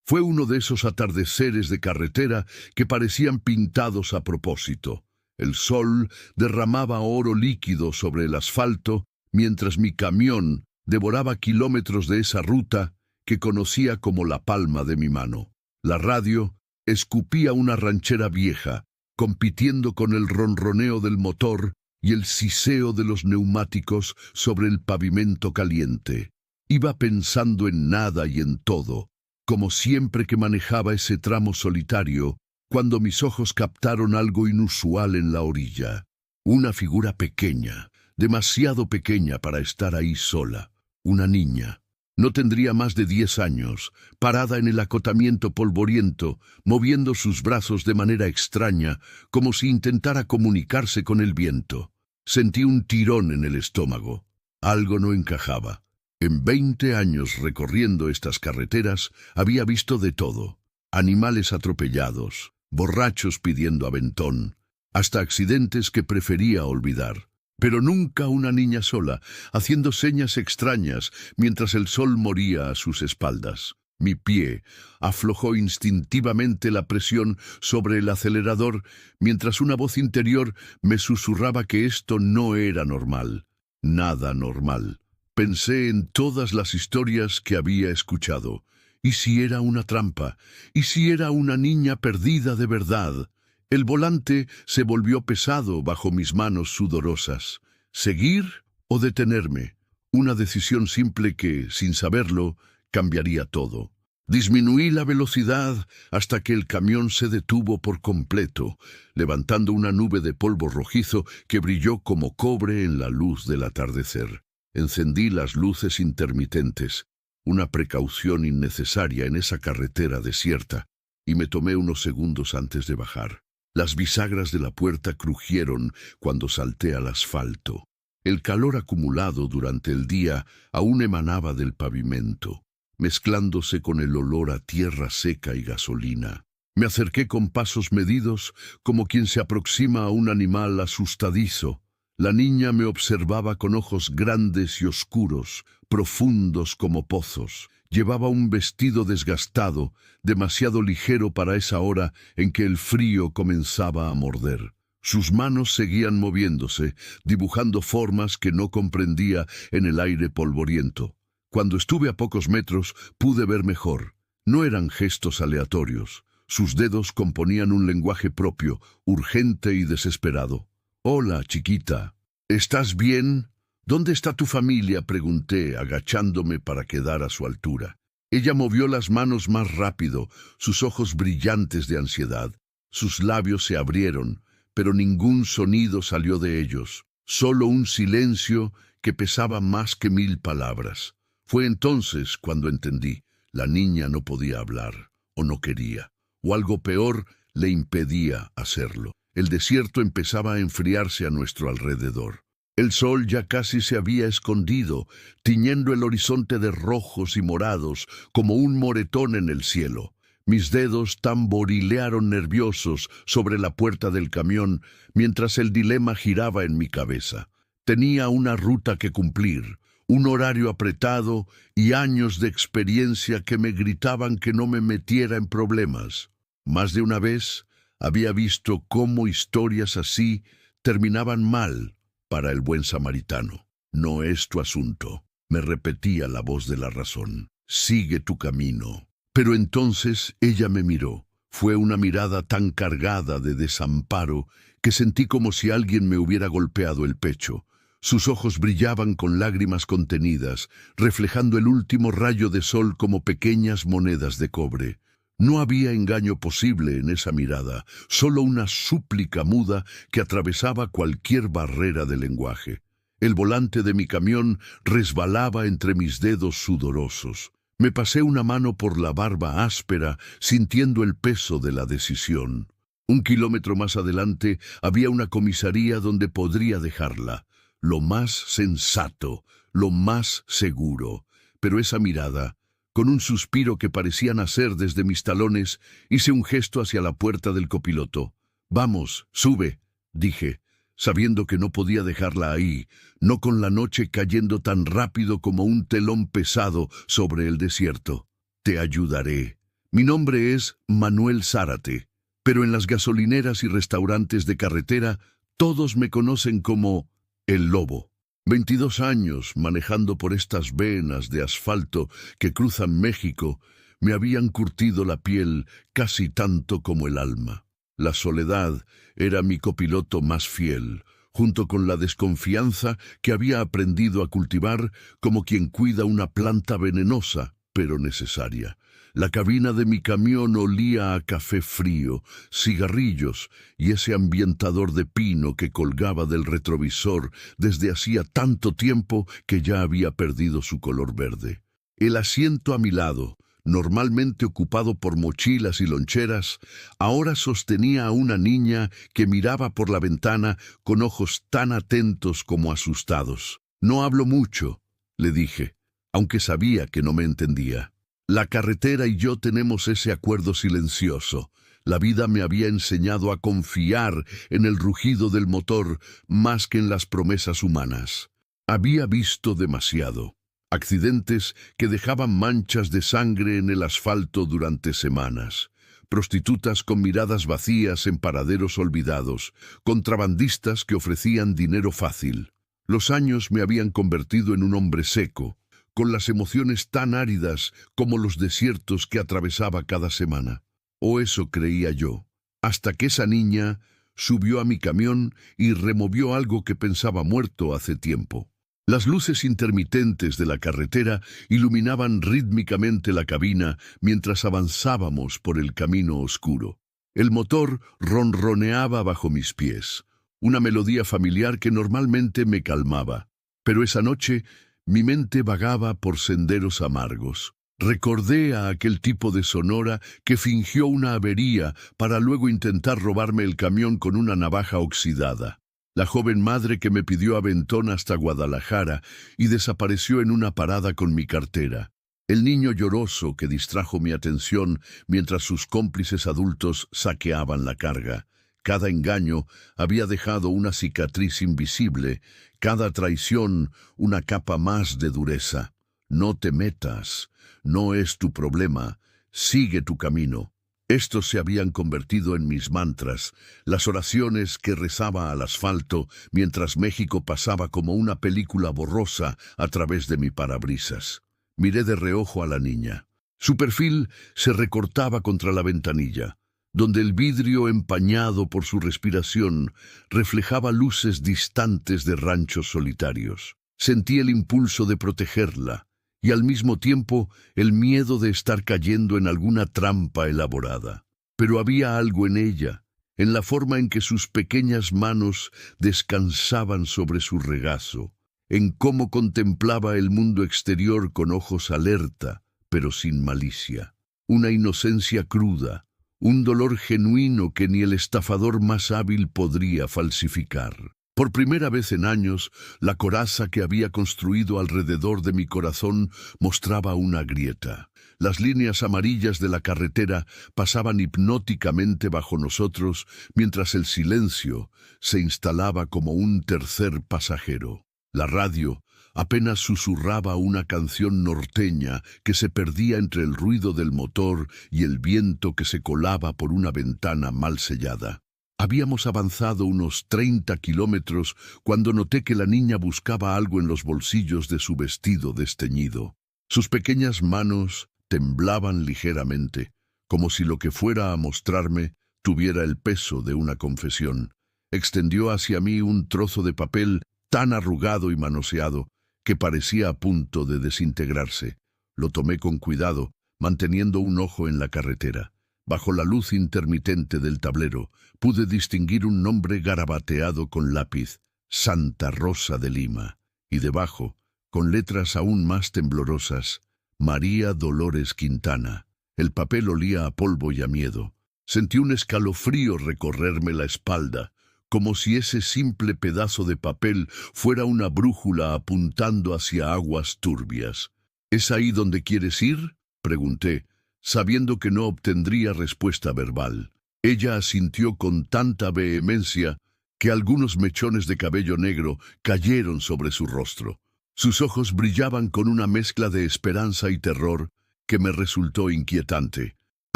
Fue uno de esos atardeceres de carretera que parecían pintados a propósito. El sol derramaba oro líquido sobre el asfalto, mientras mi camión devoraba kilómetros de esa ruta que conocía como la palma de mi mano. La radio escupía una ranchera vieja, compitiendo con el ronroneo del motor y el siseo de los neumáticos sobre el pavimento caliente. Iba pensando en nada y en todo, como siempre que manejaba ese tramo solitario, cuando mis ojos captaron algo inusual en la orilla. Una figura pequeña, demasiado pequeña para estar ahí sola. Una niña. No tendría más de 10 años, parada en el acotamiento polvoriento, moviendo sus brazos de manera extraña, como si intentara comunicarse con el viento. Sentí un tirón en el estómago. Algo no encajaba. En 20 años recorriendo estas carreteras, había visto de todo. Animales atropellados, borrachos pidiendo aventón, hasta accidentes que prefería olvidar. Pero nunca una niña sola, haciendo señas extrañas mientras el sol moría a sus espaldas. Mi pie aflojó instintivamente la presión sobre el acelerador, mientras una voz interior me susurraba que esto no era normal. Nada normal. Pensé en todas las historias que había escuchado. ¿Y si era una trampa? ¿Y si era una niña perdida de verdad? El volante se volvió pesado bajo mis manos sudorosas. ¿Seguir o detenerme? Una decisión simple que, sin saberlo, cambiaría todo. Disminuí la velocidad hasta que el camión se detuvo por completo, levantando una nube de polvo rojizo que brilló como cobre en la luz del atardecer. Encendí las luces intermitentes, una precaución innecesaria en esa carretera desierta, y me tomé unos segundos antes de bajar. Las bisagras de la puerta crujieron cuando salté al asfalto. El calor acumulado durante el día aún emanaba del pavimento, mezclándose con el olor a tierra seca y gasolina. Me acerqué con pasos medidos, como quien se aproxima a un animal asustadizo. La niña me observaba con ojos grandes y oscuros, profundos como pozos. Llevaba un vestido desgastado, demasiado ligero para esa hora en que el frío comenzaba a morder. Sus manos seguían moviéndose, dibujando formas que no comprendía en el aire polvoriento. Cuando estuve a pocos metros, pude ver mejor. No eran gestos aleatorios. Sus dedos componían un lenguaje propio, urgente y desesperado. «Hola, chiquita. ¿Estás bien? ¿Dónde está tu familia?», pregunté, agachándome para quedar a su altura. Ella movió las manos más rápido, sus ojos brillantes de ansiedad. Sus labios se abrieron, pero ningún sonido salió de ellos. Solo un silencio que pesaba más que 1000 palabras. Fue entonces cuando entendí. La niña no podía hablar, o no quería, o algo peor le impedía hacerlo. El desierto empezaba a enfriarse a nuestro alrededor. El sol ya casi se había escondido, tiñendo el horizonte de rojos y morados como un moretón en el cielo. Mis dedos tamborilearon nerviosos sobre la puerta del camión mientras el dilema giraba en mi cabeza. Tenía una ruta que cumplir, un horario apretado y años de experiencia que me gritaban que no me metiera en problemas. Más de una vez había visto cómo historias así terminaban mal para el buen samaritano. «No es tu asunto», me repetía la voz de la razón. «Sigue tu camino». Pero entonces ella me miró. Fue una mirada tan cargada de desamparo que sentí como si alguien me hubiera golpeado el pecho. Sus ojos brillaban con lágrimas contenidas, reflejando el último rayo de sol como pequeñas monedas de cobre. No había engaño posible en esa mirada, solo una súplica muda que atravesaba cualquier barrera de lenguaje. El volante de mi camión resbalaba entre mis dedos sudorosos. Me pasé una mano por la barba áspera, sintiendo el peso de la decisión. 1 kilómetro más adelante había una comisaría donde podría dejarla. Lo más sensato, lo más seguro. Pero esa mirada, con un suspiro que parecía nacer desde mis talones, hice un gesto hacia la puerta del copiloto. «Vamos, sube», dije, sabiendo que no podía dejarla ahí, no con la noche cayendo tan rápido como un telón pesado sobre el desierto. «Te ayudaré», Mi nombre es Manuel Zárate, pero en las gasolineras y restaurantes de carretera todos me conocen como El Lobo. 22 años manejando por estas venas de asfalto que cruzan México me habían curtido la piel casi tanto como el alma. La soledad era mi copiloto más fiel, junto con la desconfianza que había aprendido a cultivar como quien cuida una planta venenosa, pero necesaria. La cabina de mi camión olía a café frío, cigarrillos y ese ambientador de pino que colgaba del retrovisor desde hacía tanto tiempo que ya había perdido su color verde. El asiento a mi lado, normalmente ocupado por mochilas y loncheras, ahora sostenía a una niña que miraba por la ventana con ojos tan atentos como asustados. «No hablo mucho», le dije, aunque sabía que no me entendía. La carretera y yo tenemos ese acuerdo silencioso. La vida me había enseñado a confiar en el rugido del motor más que en las promesas humanas. Había visto demasiado. Accidentes que dejaban manchas de sangre en el asfalto durante semanas. Prostitutas con miradas vacías en paraderos olvidados. Contrabandistas que ofrecían dinero fácil. Los años me habían convertido en un hombre seco, con las emociones tan áridas como los desiertos que atravesaba cada semana. O eso creía yo, hasta que esa niña subió a mi camión y removió algo que pensaba muerto hace tiempo. Las luces intermitentes de la carretera iluminaban rítmicamente la cabina mientras avanzábamos por el camino oscuro. El motor ronroneaba bajo mis pies, una melodía familiar que normalmente me calmaba. Pero esa noche mi mente vagaba por senderos amargos. Recordé a aquel tipo de Sonora que fingió una avería para luego intentar robarme el camión con una navaja oxidada. La joven madre que me pidió aventón hasta Guadalajara y desapareció en una parada con mi cartera. El niño lloroso que distrajo mi atención mientras sus cómplices adultos saqueaban la carga. Cada engaño había dejado una cicatriz invisible, cada traición una capa más de dureza. No te metas, no es tu problema, sigue tu camino. Estos se habían convertido en mis mantras, las oraciones que rezaba al asfalto mientras México pasaba como una película borrosa a través de mi parabrisas. Miré de reojo a la niña. Su perfil se recortaba contra la ventanilla, donde el vidrio empañado por su respiración reflejaba luces distantes de ranchos solitarios. Sentí el impulso de protegerla y al mismo tiempo el miedo de estar cayendo en alguna trampa elaborada. Pero había algo en ella, en la forma en que sus pequeñas manos descansaban sobre su regazo, en cómo contemplaba el mundo exterior con ojos alerta, pero sin malicia. Una inocencia cruda, un dolor genuino que ni el estafador más hábil podría falsificar. Por primera vez en años, la coraza que había construido alrededor de mi corazón mostraba una grieta. Las líneas amarillas de la carretera pasaban hipnóticamente bajo nosotros, mientras el silencio se instalaba como un tercer pasajero. La radio apenas susurraba una canción norteña que se perdía entre el ruido del motor y el viento que se colaba por una ventana mal sellada. Habíamos avanzado unos 30 kilómetros cuando noté que la niña buscaba algo en los bolsillos de su vestido desteñido. Sus pequeñas manos temblaban ligeramente, como si lo que fuera a mostrarme tuviera el peso de una confesión. Extendió hacia mí un trozo de papel tan arrugado y manoseado que parecía a punto de desintegrarse. Lo tomé con cuidado, manteniendo un ojo en la carretera. Bajo la luz intermitente del tablero, pude distinguir un nombre garabateado con lápiz, Santa Rosa de Lima, y debajo, con letras aún más temblorosas, María Dolores Quintana. El papel olía a polvo y a miedo. Sentí un escalofrío recorrerme la espalda, como si ese simple pedazo de papel fuera una brújula apuntando hacia aguas turbias. ¿Es ahí donde quieres ir?, pregunté, sabiendo que no obtendría respuesta verbal. Ella asintió con tanta vehemencia que algunos mechones de cabello negro cayeron sobre su rostro. Sus ojos brillaban con una mezcla de esperanza y terror que me resultó inquietante.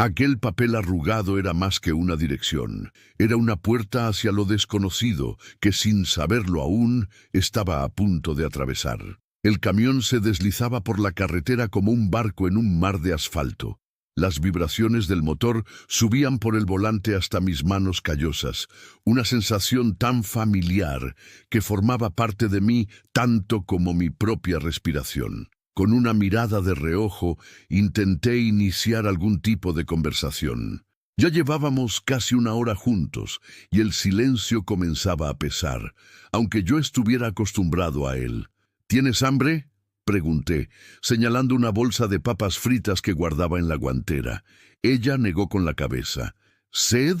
Aquel papel arrugado era más que una dirección, era una puerta hacia lo desconocido que, sin saberlo aún, estaba a punto de atravesar. El camión se deslizaba por la carretera como un barco en un mar de asfalto. Las vibraciones del motor subían por el volante hasta mis manos callosas, una sensación tan familiar que formaba parte de mí tanto como mi propia respiración. Con una mirada de reojo, intenté iniciar algún tipo de conversación. Ya llevábamos casi una hora juntos, y el silencio comenzaba a pesar, aunque yo estuviera acostumbrado a él. ¿Tienes hambre?, pregunté, señalando una bolsa de papas fritas que guardaba en la guantera. Ella negó con la cabeza. ¿Sed?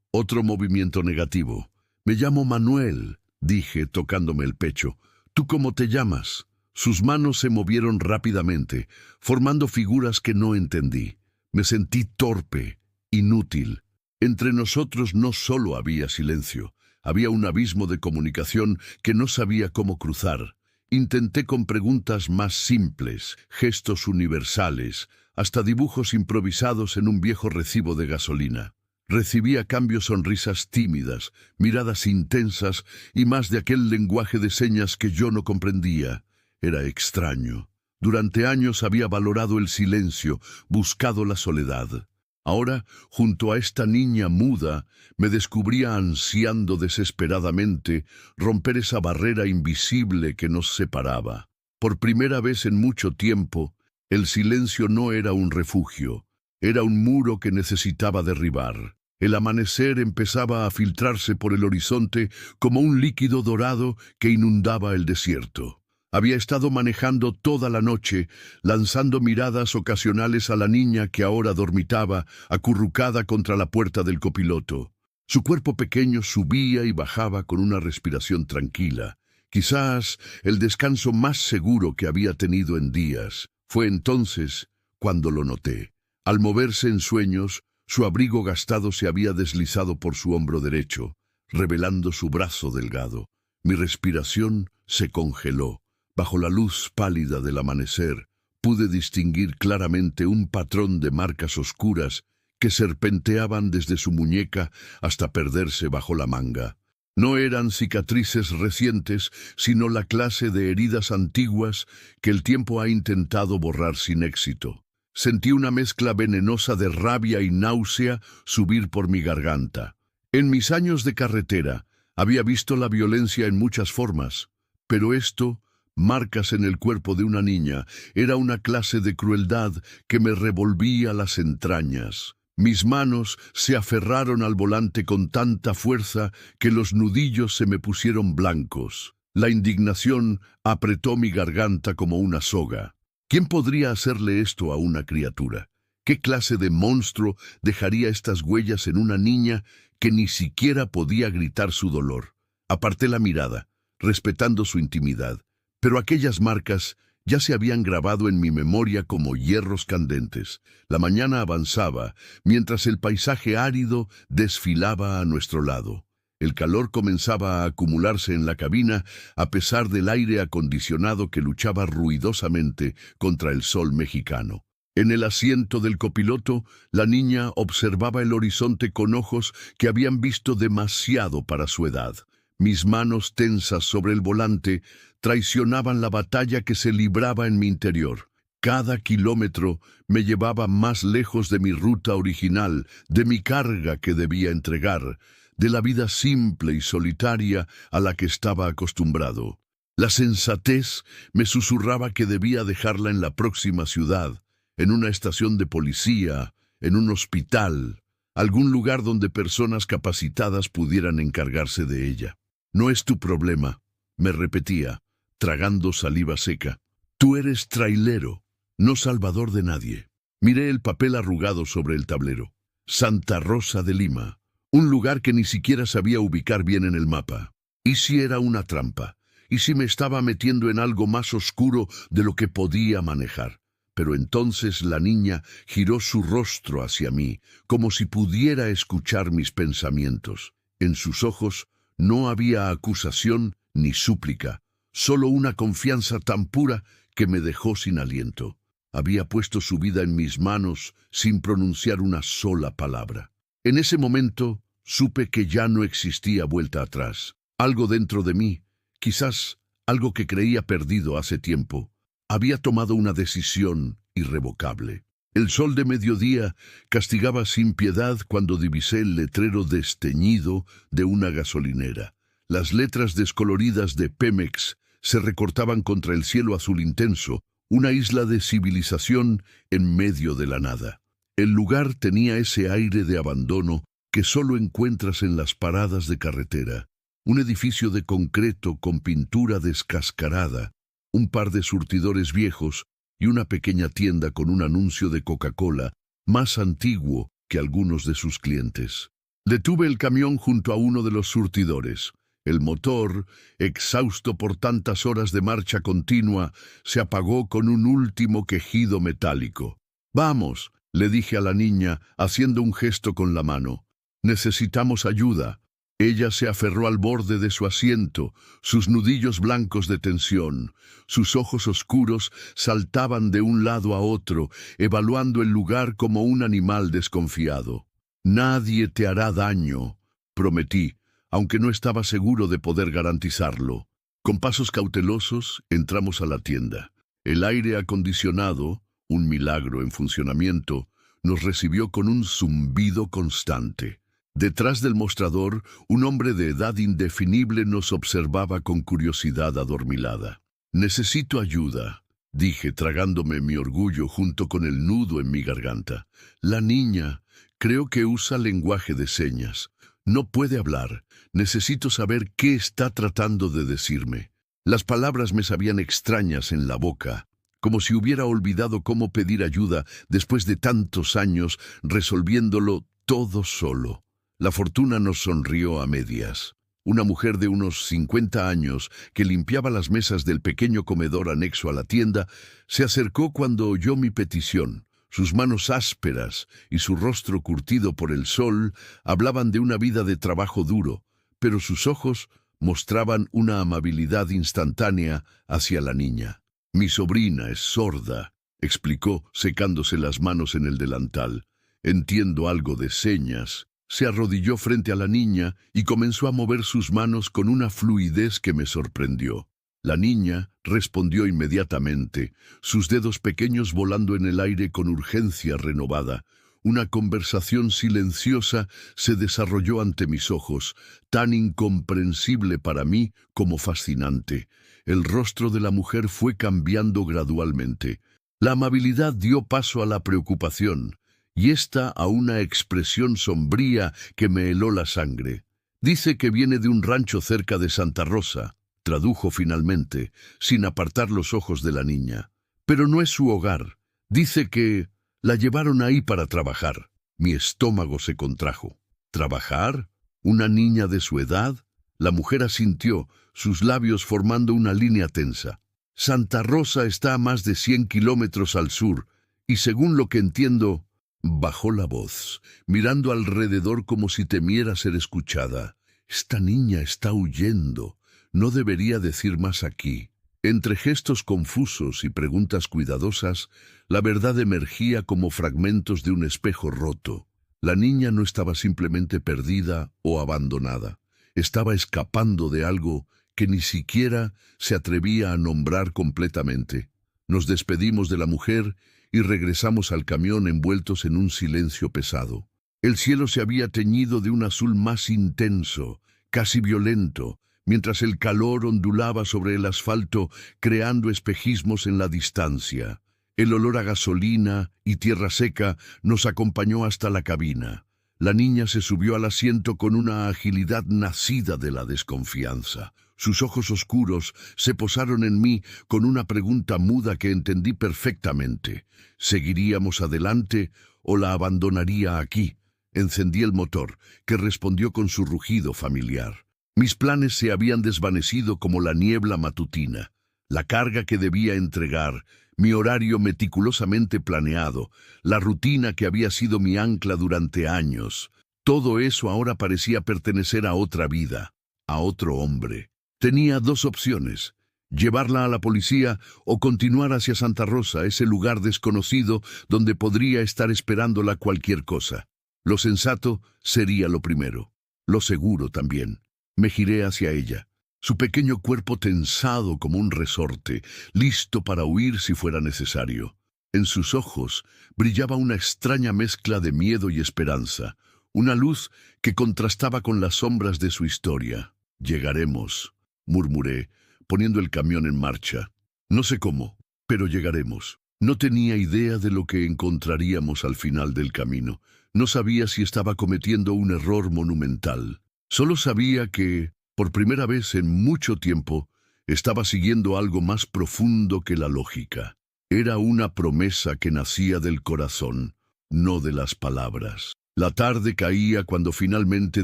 Otro movimiento negativo. Me llamo Manuel, dije, tocándome el pecho. ¿Tú cómo te llamas? Sus manos se movieron rápidamente, formando figuras que no entendí. Me sentí torpe, inútil. Entre nosotros no solo había silencio, había un abismo de comunicación que no sabía cómo cruzar. Intenté con preguntas más simples, gestos universales, hasta dibujos improvisados en un viejo recibo de gasolina. Recibí a cambio sonrisas tímidas, miradas intensas y más de aquel lenguaje de señas que yo no comprendía. Era extraño. Durante años había valorado el silencio, buscado la soledad. Ahora, junto a esta niña muda, me descubría ansiando desesperadamente romper esa barrera invisible que nos separaba. Por primera vez en mucho tiempo, el silencio no era un refugio, era un muro que necesitaba derribar. El amanecer empezaba a filtrarse por el horizonte como un líquido dorado que inundaba el desierto. Había estado manejando toda la noche, lanzando miradas ocasionales a la niña que ahora dormitaba, acurrucada contra la puerta del copiloto. Su cuerpo pequeño subía y bajaba con una respiración tranquila, quizás el descanso más seguro que había tenido en días. Fue entonces cuando lo noté. Al moverse en sueños, su abrigo gastado se había deslizado por su hombro derecho, revelando su brazo delgado. Mi respiración se congeló. Bajo la luz pálida del amanecer, pude distinguir claramente un patrón de marcas oscuras que serpenteaban desde su muñeca hasta perderse bajo la manga. No eran cicatrices recientes, sino la clase de heridas antiguas que el tiempo ha intentado borrar sin éxito. Sentí una mezcla venenosa de rabia y náusea subir por mi garganta. En mis años de carretera, había visto la violencia en muchas formas, pero esto, marcas en el cuerpo de una niña, era una clase de crueldad que me revolvía las entrañas. Mis manos se aferraron al volante con tanta fuerza que los nudillos se me pusieron blancos. La indignación apretó mi garganta como una soga. ¿Quién podría hacerle esto a una criatura? ¿Qué clase de monstruo dejaría estas huellas en una niña que ni siquiera podía gritar su dolor? Aparté la mirada, respetando su intimidad. Pero aquellas marcas ya se habían grabado en mi memoria como hierros candentes. La mañana avanzaba, mientras el paisaje árido desfilaba a nuestro lado. El calor comenzaba a acumularse en la cabina a pesar del aire acondicionado que luchaba ruidosamente contra el sol mexicano. En el asiento del copiloto, la niña observaba el horizonte con ojos que habían visto demasiado para su edad. Mis manos tensas sobre el volante traicionaban la batalla que se libraba en mi interior. Cada kilómetro me llevaba más lejos de mi ruta original, de mi carga que debía entregar, de la vida simple y solitaria a la que estaba acostumbrado. La sensatez me susurraba que debía dejarla en la próxima ciudad, en una estación de policía, en un hospital, algún lugar donde personas capacitadas pudieran encargarse de ella. No es tu problema, me repetía, tragando saliva seca. Tú eres trailero, no salvador de nadie. Miré el papel arrugado sobre el tablero. Santa Rosa de Lima, un lugar que ni siquiera sabía ubicar bien en el mapa. ¿Y si era una trampa? ¿Y si me estaba metiendo en algo más oscuro de lo que podía manejar? Pero entonces la niña giró su rostro hacia mí, como si pudiera escuchar mis pensamientos. En sus ojos no había acusación ni súplica, solo una confianza tan pura que me dejó sin aliento. Había puesto su vida en mis manos sin pronunciar una sola palabra. En ese momento supe que ya no existía vuelta atrás. Algo dentro de mí, quizás algo que creía perdido hace tiempo, había tomado una decisión irrevocable. El sol de mediodía castigaba sin piedad cuando divisé el letrero desteñido de una gasolinera. Las letras descoloridas de Pemex se recortaban contra el cielo azul intenso, una isla de civilización en medio de la nada. El lugar tenía ese aire de abandono que solo encuentras en las paradas de carretera. Un edificio de concreto con pintura descascarada, un par de surtidores viejos y una pequeña tienda con un anuncio de Coca-Cola más antiguo que algunos de sus clientes. Detuve el camión junto a uno de los surtidores. El motor, exhausto por tantas horas de marcha continua, se apagó con un último quejido metálico. «Vamos», le dije a la niña, haciendo un gesto con la mano. «Necesitamos ayuda». Ella se aferró al borde de su asiento, sus nudillos blancos de tensión. Sus ojos oscuros saltaban de un lado a otro, evaluando el lugar como un animal desconfiado. «Nadie te hará daño», prometí, aunque no estaba seguro de poder garantizarlo. Con pasos cautelosos entramos a la tienda. El aire acondicionado, un milagro en funcionamiento, nos recibió con un zumbido constante. Detrás del mostrador, un hombre de edad indefinible nos observaba con curiosidad adormilada. «Necesito ayuda», dije, tragándome mi orgullo junto con el nudo en mi garganta. «La niña, creo que usa lenguaje de señas. No puede hablar. Necesito saber qué está tratando de decirme». Las palabras me sabían extrañas en la boca, como si hubiera olvidado cómo pedir ayuda después de tantos años resolviéndolo todo solo. La fortuna nos sonrió a medias. Una mujer de unos 50 años, que limpiaba las mesas del pequeño comedor anexo a la tienda, se acercó cuando oyó mi petición. Sus manos ásperas y su rostro curtido por el sol hablaban de una vida de trabajo duro, pero sus ojos mostraban una amabilidad instantánea hacia la niña. «Mi sobrina es sorda», explicó, secándose las manos en el delantal. «Entiendo algo de señas». Se arrodilló frente a la niña y comenzó a mover sus manos con una fluidez que me sorprendió. La niña respondió inmediatamente, sus dedos pequeños volando en el aire con urgencia renovada. Una conversación silenciosa se desarrolló ante mis ojos, tan incomprensible para mí como fascinante. El rostro de la mujer fue cambiando gradualmente. La amabilidad dio paso a la preocupación, y esta a una expresión sombría que me heló la sangre. «Dice que viene de un rancho cerca de Santa Rosa», tradujo finalmente, sin apartar los ojos de la niña. «Pero no es su hogar. Dice que la llevaron ahí para trabajar». Mi estómago se contrajo. ¿Trabajar? ¿Una niña de su edad? La mujer asintió, sus labios formando una línea tensa. «Santa Rosa está a más de 100 kilómetros al sur, y según lo que entiendo...» Bajó la voz, mirando alrededor como si temiera ser escuchada. «Esta niña está huyendo. No debería decir más aquí». Entre gestos confusos y preguntas cuidadosas, la verdad emergía como fragmentos de un espejo roto. La niña no estaba simplemente perdida o abandonada. Estaba escapando de algo que ni siquiera se atrevía a nombrar completamente. Nos despedimos de la mujer y regresamos al camión envueltos en un silencio pesado. El cielo se había teñido de un azul más intenso, casi violento, mientras el calor ondulaba sobre el asfalto, creando espejismos en la distancia. El olor a gasolina y tierra seca nos acompañó hasta la cabina. La niña se subió al asiento con una agilidad nacida de la desconfianza. Sus ojos oscuros se posaron en mí con una pregunta muda que entendí perfectamente. ¿Seguiríamos adelante o la abandonaría aquí? Encendí el motor, que respondió con su rugido familiar. Mis planes se habían desvanecido como la niebla matutina. La carga que debía entregar, mi horario meticulosamente planeado, la rutina que había sido mi ancla durante años, todo eso ahora parecía pertenecer a otra vida, a otro hombre. Tenía dos opciones: llevarla a la policía o continuar hacia Santa Rosa, ese lugar desconocido donde podría estar esperándola cualquier cosa. Lo sensato sería lo primero, lo seguro también. Me giré hacia ella, su pequeño cuerpo tensado como un resorte, listo para huir si fuera necesario. En sus ojos brillaba una extraña mezcla de miedo y esperanza, una luz que contrastaba con las sombras de su historia. «Llegaremos», murmuré, poniendo el camión en marcha. No sé cómo, pero llegaremos. No tenía idea de lo que encontraríamos al final del camino. No sabía si estaba cometiendo un error monumental. Solo sabía que, por primera vez en mucho tiempo, estaba siguiendo algo más profundo que la lógica. Era una promesa que nacía del corazón, no de las palabras. La tarde caía cuando finalmente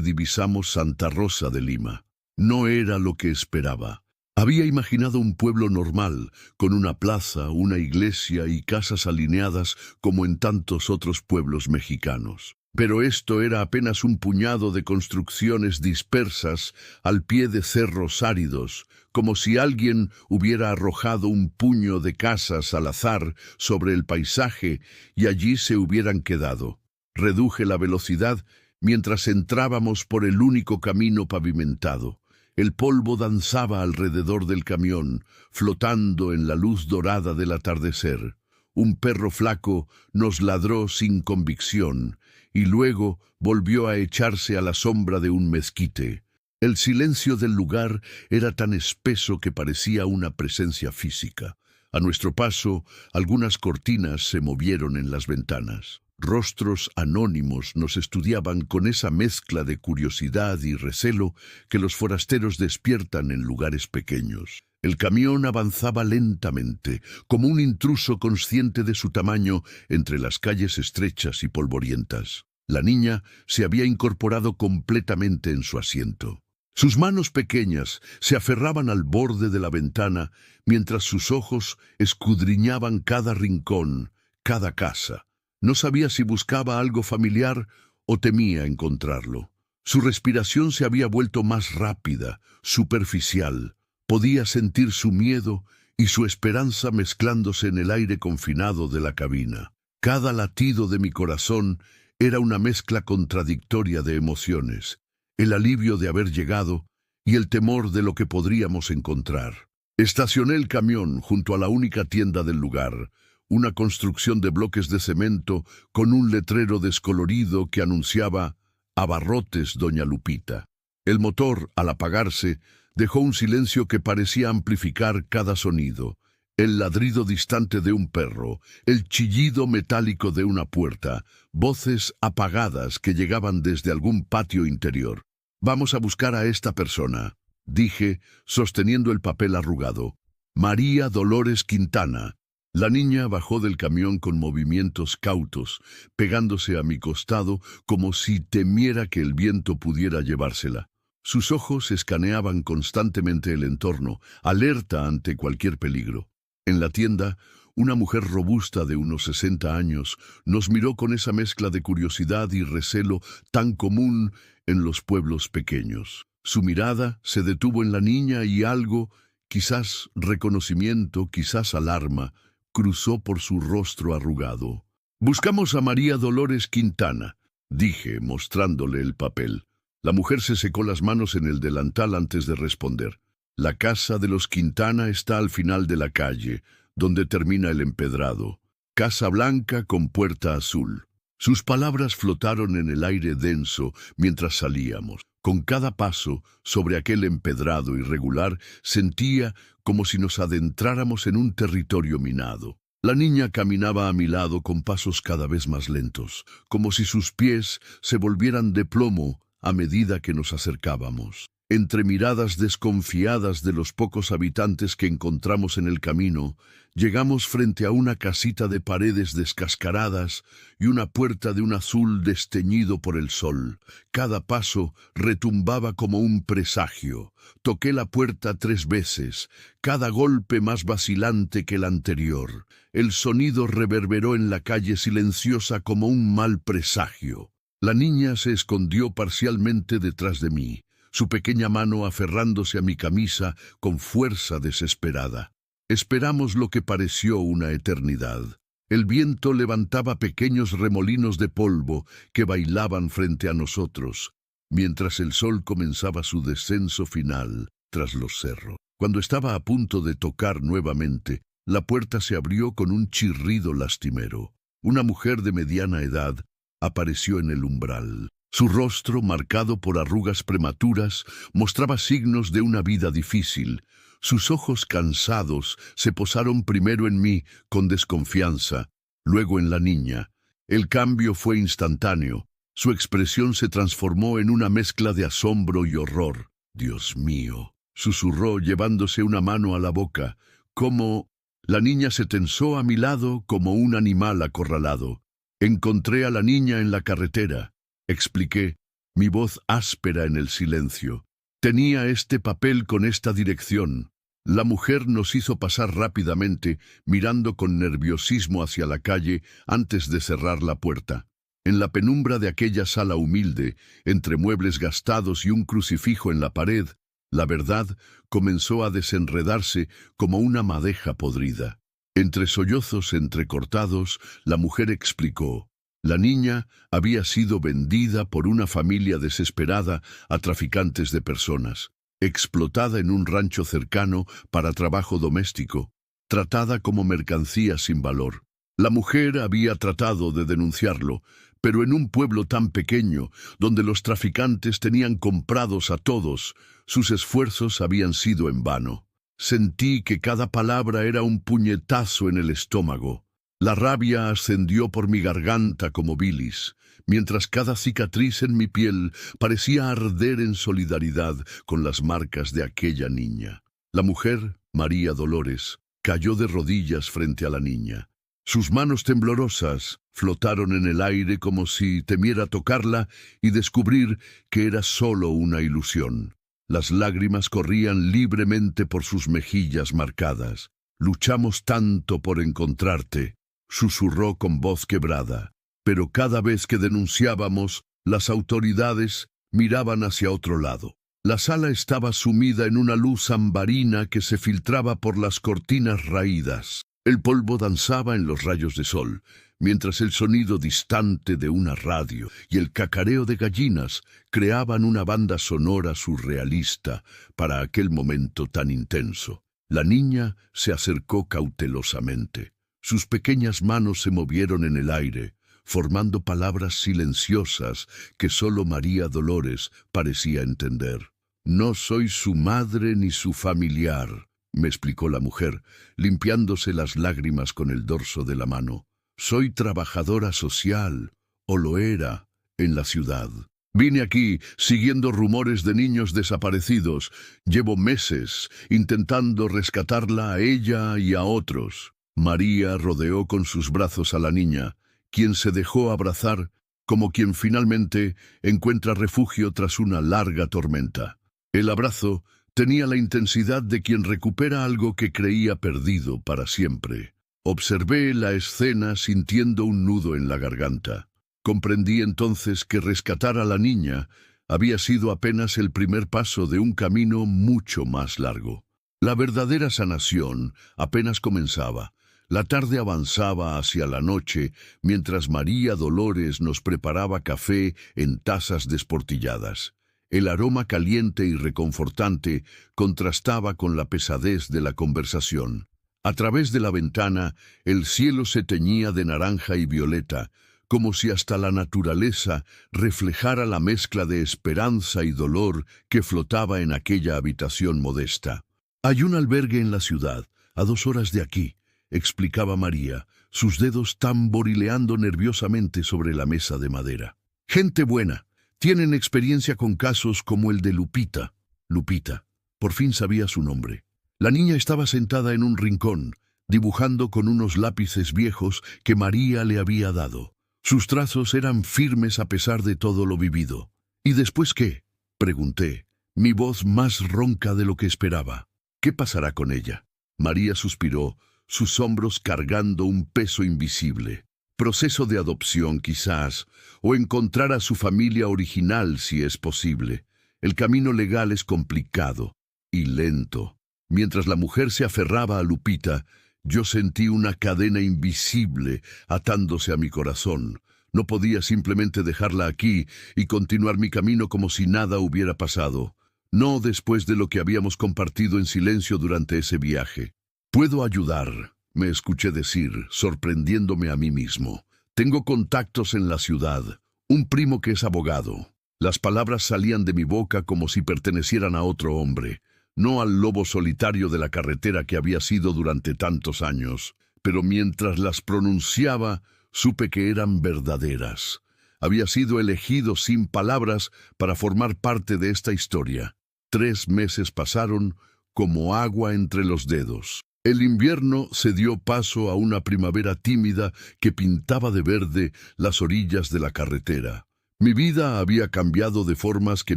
divisamos Santa Rosa de Lima. No era lo que esperaba. Había imaginado un pueblo normal, con una plaza, una iglesia y casas alineadas como en tantos otros pueblos mexicanos. Pero esto era apenas un puñado de construcciones dispersas al pie de cerros áridos, como si alguien hubiera arrojado un puño de casas al azar sobre el paisaje y allí se hubieran quedado. Reduje la velocidad mientras entrábamos por el único camino pavimentado. El polvo danzaba alrededor del camión, flotando en la luz dorada del atardecer. Un perro flaco nos ladró sin convicción y luego volvió a echarse a la sombra de un mezquite. El silencio del lugar era tan espeso que parecía una presencia física. A nuestro paso, algunas cortinas se movieron en las ventanas. Rostros anónimos nos estudiaban con esa mezcla de curiosidad y recelo que los forasteros despiertan en lugares pequeños. El camión avanzaba lentamente, como un intruso consciente de su tamaño entre las calles estrechas y polvorientas. La niña se había incorporado completamente en su asiento. Sus manos pequeñas se aferraban al borde de la ventana, mientras sus ojos escudriñaban cada rincón, cada casa. No sabía si buscaba algo familiar o temía encontrarlo. Su respiración se había vuelto más rápida, superficial. Podía sentir su miedo y su esperanza mezclándose en el aire confinado de la cabina. Cada latido de mi corazón era una mezcla contradictoria de emociones, el alivio de haber llegado y el temor de lo que podríamos encontrar. Estacioné el camión junto a la única tienda del lugar, una construcción de bloques de cemento con un letrero descolorido que anunciaba «Abarrotes Doña Lupita». El motor, al apagarse, dejó un silencio que parecía amplificar cada sonido. El ladrido distante de un perro, el chillido metálico de una puerta, voces apagadas que llegaban desde algún patio interior. «Vamos a buscar a esta persona», dije, sosteniendo el papel arrugado. «María Dolores Quintana». La niña bajó del camión con movimientos cautos, pegándose a mi costado como si temiera que el viento pudiera llevársela. Sus ojos escaneaban constantemente el entorno, alerta ante cualquier peligro. En la tienda, una mujer robusta de unos 60 años nos miró con esa mezcla de curiosidad y recelo tan común en los pueblos pequeños. Su mirada se detuvo en la niña y algo, quizás reconocimiento, quizás alarma, cruzó por su rostro arrugado. «Buscamos a María Dolores Quintana», dije, mostrándole el papel. La mujer se secó las manos en el delantal antes de responder. «La casa de los Quintana está al final de la calle, donde termina el empedrado. Casa blanca con puerta azul». Sus palabras flotaron en el aire denso mientras salíamos. Con cada paso sobre aquel empedrado irregular sentía como si nos adentráramos en un territorio minado. La niña caminaba a mi lado con pasos cada vez más lentos, como si sus pies se volvieran de plomo a medida que nos acercábamos. Entre miradas desconfiadas de los pocos habitantes que encontramos en el camino, llegamos frente a una casita de paredes descascaradas y una puerta de un azul desteñido por el sol. Cada paso retumbaba como un presagio. Toqué la puerta 3 veces, cada golpe más vacilante que el anterior. El sonido reverberó en la calle silenciosa como un mal presagio. La niña se escondió parcialmente detrás de mí. su pequeña mano aferrándose a mi camisa con fuerza desesperada. Esperamos lo que pareció una eternidad. El viento levantaba pequeños remolinos de polvo que bailaban frente a nosotros, mientras el sol comenzaba su descenso final tras los cerros. Cuando estaba a punto de tocar nuevamente, la puerta se abrió con un chirrido lastimero. Una mujer de mediana edad apareció en el umbral. Su rostro, marcado por arrugas prematuras, mostraba signos de una vida difícil. Sus ojos cansados se posaron primero en mí con desconfianza, luego en la niña. El cambio fue instantáneo. Su expresión se transformó en una mezcla de asombro y horror. «Dios mío», susurró llevándose una mano a la boca. «¿Cómo?» La niña se tensó a mi lado como un animal acorralado. «Encontré a la niña en la carretera», expliqué, mi voz áspera en el silencio. «Tenía este papel con esta dirección». La mujer nos hizo pasar rápidamente, mirando con nerviosismo hacia la calle antes de cerrar la puerta. En la penumbra de aquella sala humilde, entre muebles gastados y un crucifijo en la pared, la verdad comenzó a desenredarse como una madeja podrida. Entre sollozos entrecortados, la mujer explicó. La niña había sido vendida por una familia desesperada a traficantes de personas, explotada en un rancho cercano para trabajo doméstico, tratada como mercancía sin valor. La mujer había tratado de denunciarlo, pero en un pueblo tan pequeño, donde los traficantes tenían comprados a todos, sus esfuerzos habían sido en vano. Sentí que cada palabra era un puñetazo en el estómago. La rabia ascendió por mi garganta como bilis, mientras cada cicatriz en mi piel parecía arder en solidaridad con las marcas de aquella niña. La mujer, María Dolores, cayó de rodillas frente a la niña. Sus manos temblorosas flotaron en el aire como si temiera tocarla y descubrir que era solo una ilusión. Las lágrimas corrían libremente por sus mejillas marcadas. «Luchamos tanto por encontrarte», susurró con voz quebrada. Pero cada vez que denunciábamos, las autoridades miraban hacia otro lado. La sala estaba sumida en una luz ambarina que se filtraba por las cortinas raídas. El polvo danzaba en los rayos de sol, mientras el sonido distante de una radio y el cacareo de gallinas creaban una banda sonora surrealista para aquel momento tan intenso. La niña se acercó cautelosamente. Sus pequeñas manos se movieron en el aire, formando palabras silenciosas que solo María Dolores parecía entender. «No soy su madre ni su familiar», me explicó la mujer, limpiándose las lágrimas con el dorso de la mano. «Soy trabajadora social, o lo era, en la ciudad. Vine aquí siguiendo rumores de niños desaparecidos. Llevo meses intentando rescatarla a ella y a otros». María rodeó con sus brazos a la niña, quien se dejó abrazar como quien finalmente encuentra refugio tras una larga tormenta. El abrazo tenía la intensidad de quien recupera algo que creía perdido para siempre. Observé la escena sintiendo un nudo en la garganta. Comprendí entonces que rescatar a la niña había sido apenas el primer paso de un camino mucho más largo. La verdadera sanación apenas comenzaba. La tarde avanzaba hacia la noche, mientras María Dolores nos preparaba café en tazas desportilladas. El aroma caliente y reconfortante contrastaba con la pesadez de la conversación. A través de la ventana, el cielo se teñía de naranja y violeta, como si hasta la naturaleza reflejara la mezcla de esperanza y dolor que flotaba en aquella habitación modesta. «Hay un albergue en la ciudad, a 2 horas de aquí», explicaba María, sus dedos tamborileando nerviosamente sobre la mesa de madera. «Gente buena. Tienen experiencia con casos como el de Lupita». Lupita. Por fin sabía su nombre. La niña estaba sentada en un rincón, dibujando con unos lápices viejos que María le había dado. Sus trazos eran firmes a pesar de todo lo vivido. «¿Y después qué?», pregunté, mi voz más ronca de lo que esperaba. «¿Qué pasará con ella?». María suspiró, sus hombros cargando un peso invisible. «Proceso de adopción, quizás, o encontrar a su familia original si es posible. El camino legal es complicado y lento. Mientras la mujer se aferraba a Lupita, yo sentí una cadena invisible atándose a mi corazón. No podía simplemente dejarla aquí y continuar mi camino como si nada hubiera pasado. No después de lo que habíamos compartido en silencio durante ese viaje. «Puedo ayudar», me escuché decir, sorprendiéndome a mí mismo. «Tengo contactos en la ciudad, un primo que es abogado». Las palabras salían de mi boca como si pertenecieran a otro hombre, no al lobo solitario de la carretera que había sido durante tantos años. Pero mientras las pronunciaba, supe que eran verdaderas. Había sido elegido sin palabras para formar parte de esta historia. 3 meses pasaron como agua entre los dedos. El invierno se dio paso a una primavera tímida que pintaba de verde las orillas de la carretera. Mi vida había cambiado de formas que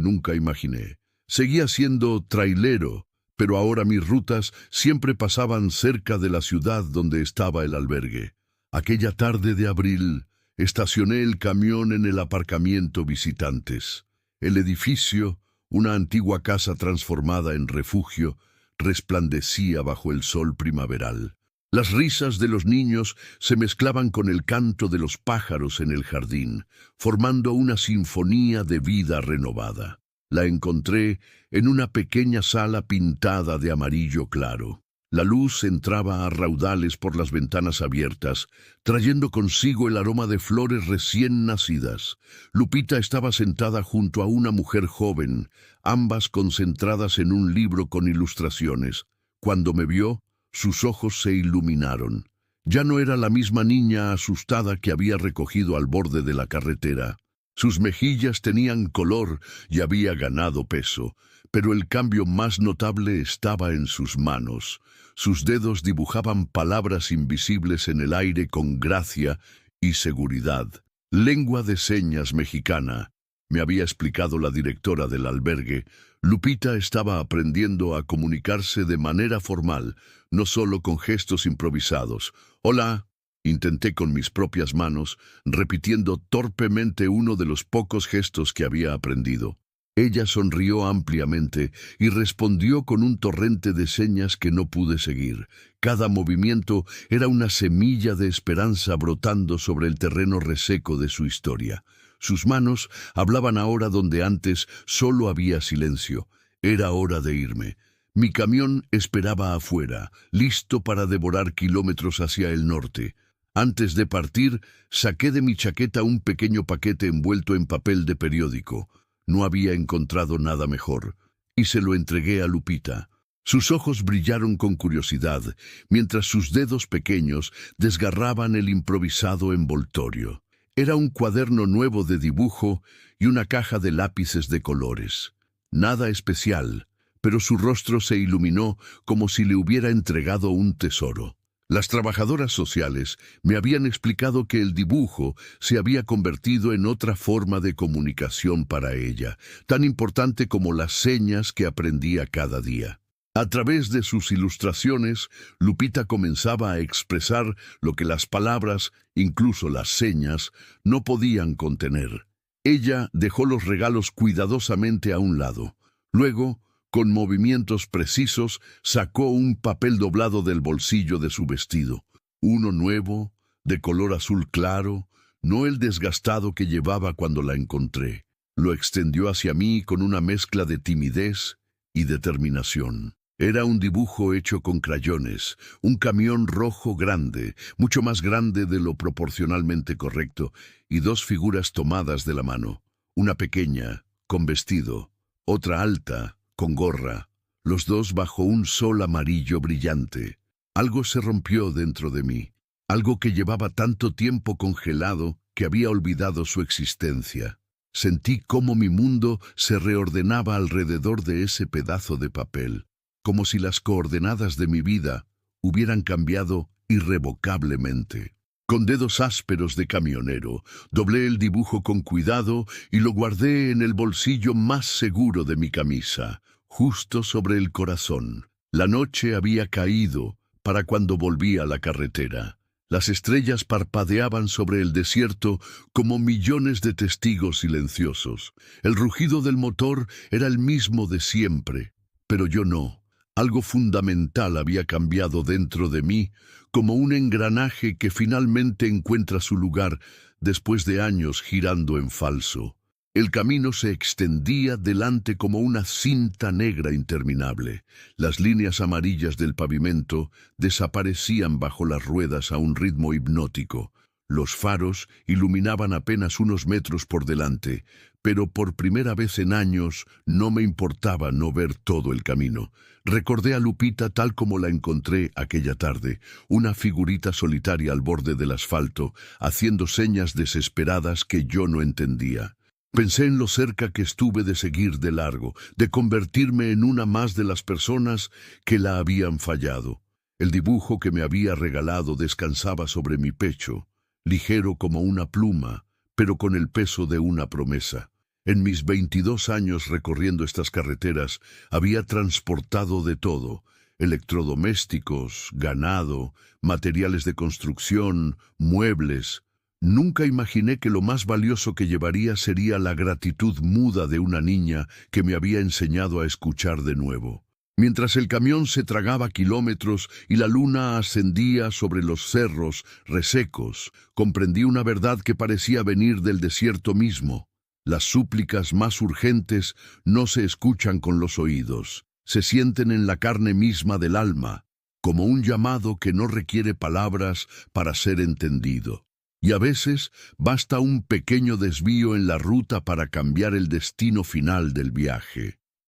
nunca imaginé. Seguía siendo trailero, pero ahora mis rutas siempre pasaban cerca de la ciudad donde estaba el albergue. Aquella tarde de abril, estacioné el camión en el aparcamiento visitantes. El edificio, una antigua casa transformada en refugio, resplandecía bajo el sol primaveral. Las risas de los niños se mezclaban con el canto de los pájaros en el jardín, formando una sinfonía de vida renovada. La encontré en una pequeña sala pintada de amarillo claro. La luz entraba a raudales por las ventanas abiertas, trayendo consigo el aroma de flores recién nacidas. Lupita estaba sentada junto a una mujer joven, ambas concentradas en un libro con ilustraciones. Cuando me vio, sus ojos se iluminaron. Ya no era la misma niña asustada que había recogido al borde de la carretera. Sus mejillas tenían color y había ganado peso, pero el cambio más notable estaba en sus manos. Sus dedos dibujaban palabras invisibles en el aire con gracia y seguridad. Lengua de señas mexicana, me había explicado la directora del albergue. Lupita estaba aprendiendo a comunicarse de manera formal, no solo con gestos improvisados. «Hola», intenté con mis propias manos, repitiendo torpemente uno de los pocos gestos que había aprendido. Ella sonrió ampliamente y respondió con un torrente de señas que no pude seguir. Cada movimiento era una semilla de esperanza brotando sobre el terreno reseco de su historia. Sus manos hablaban ahora donde antes solo había silencio. Era hora de irme. Mi camión esperaba afuera, listo para devorar kilómetros hacia el norte. Antes de partir, saqué de mi chaqueta un pequeño paquete envuelto en papel de periódico. No había encontrado nada mejor, y se lo entregué a Lupita. Sus ojos brillaron con curiosidad, mientras sus dedos pequeños desgarraban el improvisado envoltorio. Era un cuaderno nuevo de dibujo y una caja de lápices de colores. Nada especial, pero su rostro se iluminó como si le hubiera entregado un tesoro. Las trabajadoras sociales me habían explicado que el dibujo se había convertido en otra forma de comunicación para ella, tan importante como las señas que aprendía cada día. A través de sus ilustraciones, Lupita comenzaba a expresar lo que las palabras, incluso las señas, no podían contener. Ella dejó los regalos cuidadosamente a un lado. Luego, con movimientos precisos, sacó un papel doblado del bolsillo de su vestido. Uno nuevo, de color azul claro, no el desgastado que llevaba cuando la encontré. Lo extendió hacia mí con una mezcla de timidez y determinación. Era un dibujo hecho con crayones, un camión rojo grande, mucho más grande de lo proporcionalmente correcto, y 2 figuras tomadas de la mano. Una pequeña, con vestido, otra alta, con gorra, los dos bajo un sol amarillo brillante. Algo se rompió dentro de mí, algo que llevaba tanto tiempo congelado que había olvidado su existencia. Sentí cómo mi mundo se reordenaba alrededor de ese pedazo de papel, como si las coordenadas de mi vida hubieran cambiado irrevocablemente. Con dedos ásperos de camionero, doblé el dibujo con cuidado y lo guardé en el bolsillo más seguro de mi camisa, justo sobre el corazón. La noche había caído para cuando volví a la carretera. Las estrellas parpadeaban sobre el desierto como millones de testigos silenciosos. El rugido del motor era el mismo de siempre, pero yo no. Algo fundamental había cambiado dentro de mí, como un engranaje que finalmente encuentra su lugar después de años girando en falso. El camino se extendía delante como una cinta negra interminable. Las líneas amarillas del pavimento desaparecían bajo las ruedas a un ritmo hipnótico. Los faros iluminaban apenas unos metros por delante, pero por primera vez en años no me importaba no ver todo el camino. Recordé a Lupita tal como la encontré aquella tarde, una figurita solitaria al borde del asfalto, haciendo señas desesperadas que yo no entendía. Pensé en lo cerca que estuve de seguir de largo, de convertirme en una más de las personas que la habían fallado. El dibujo que me había regalado descansaba sobre mi pecho, ligero como una pluma, pero con el peso de una promesa. En mis 22 años recorriendo estas carreteras había transportado de todo: electrodomésticos, ganado, materiales de construcción, muebles. Nunca imaginé que lo más valioso que llevaría sería la gratitud muda de una niña que me había enseñado a escuchar de nuevo. Mientras el camión se tragaba kilómetros y la luna ascendía sobre los cerros resecos, comprendí una verdad que parecía venir del desierto mismo. Las súplicas más urgentes no se escuchan con los oídos, se sienten en la carne misma del alma, como un llamado que no requiere palabras para ser entendido. Y a veces basta un pequeño desvío en la ruta para cambiar el destino final del viaje.